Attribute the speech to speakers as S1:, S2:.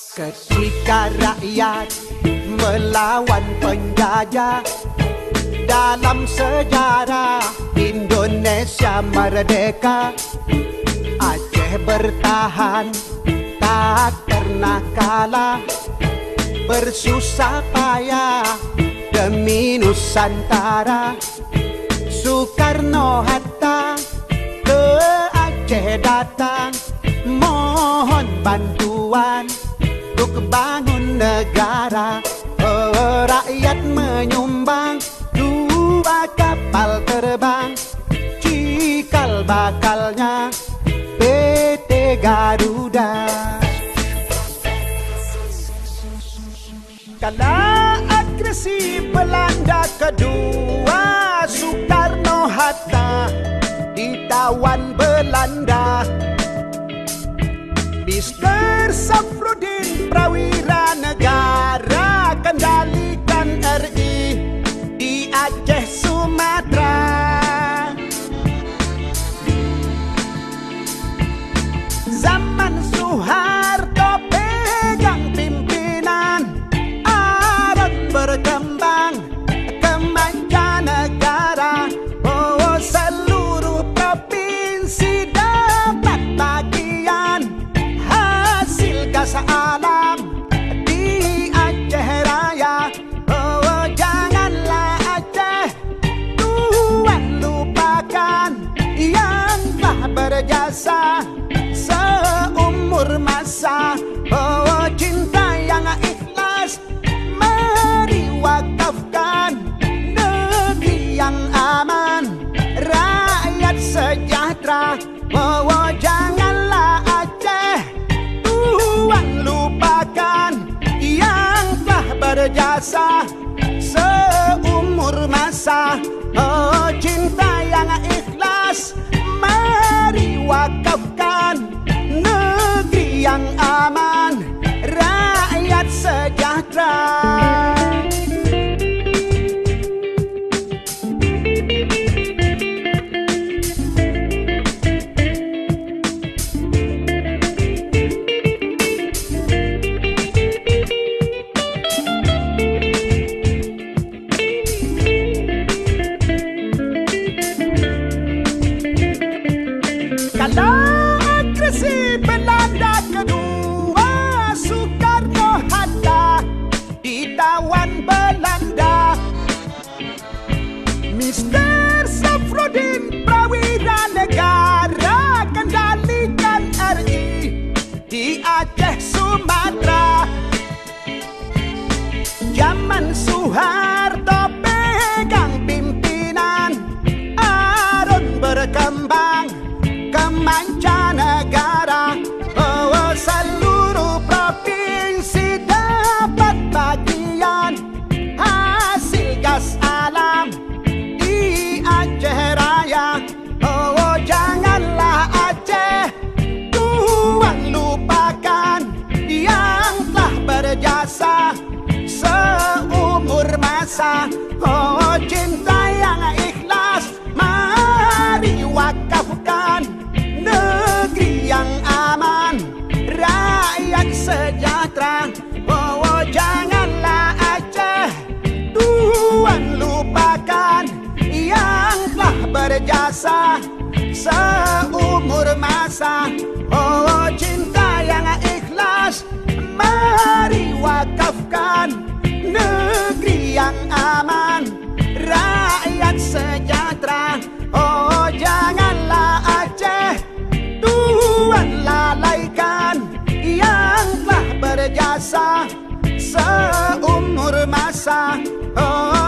S1: Ketika rakyat melawan penjajah, dalam sejarah Indonesia merdeka, Aceh bertahan tak pernah kalah, bersusah payah demi Nusantara. Soekarno-Hatta ke Aceh datang, mohon bantuan untuk bangun negara. Rakyat menyumbang 2 kapal terbang, cikal bakalnya PT Garuda. Kala agresi Belanda kedua, Soekarno-Hatta ditawan Belanda. Mr. Safruddin Prawira Negara kendalikan RI di Aceh Sumatera. Zaman Soeharto pegang pimpinan, Aron berkembang ke mancanegara. Oh, seluruh provinsi dapat bagian hasil gas alam di Aceh Raya. Oh, janganlah Aceh tuan lupakan yang telah berjasa seumur masa. Oh, cinta yang ikhlas mari wakafkan negeri yang aman, rakyat sejahtera. Oh, janganlah Aceh tuan lupakan yang telah berjasa seumur masa. Oh, cinta yang ikhlas mari wakafkan negeri yang aman, rakyat sejahtera. Kala agresi Belanda kedua, Soekarno-Hatta ditawan Belanda. Mr. Safruddin Prawira Negara kendalikan RI di Aceh Sumatera. Zaman Soeharto pegang pimpinan, Aron berkembang ke mancanegara. Oh, seluruh provinsi dapat bagian hasil gas alam di Aceh Raya. Oh, janganlah Aceh tuan lupakan yang telah berjasa seumur masa. Oh, cinta yang ikhlas mari wakafkan negeri yang aman, rakyat sejahtera. Oh, janganlah Aceh tuan lupakan yang telah berjasa seumur masa. Oh, cinta yang ikhlas mari wakafkan negeri yang aman, rakyat sejahtera. Oh, janganlah Aceh tuan lalaikan yang telah berjasa seumur masa. Oh,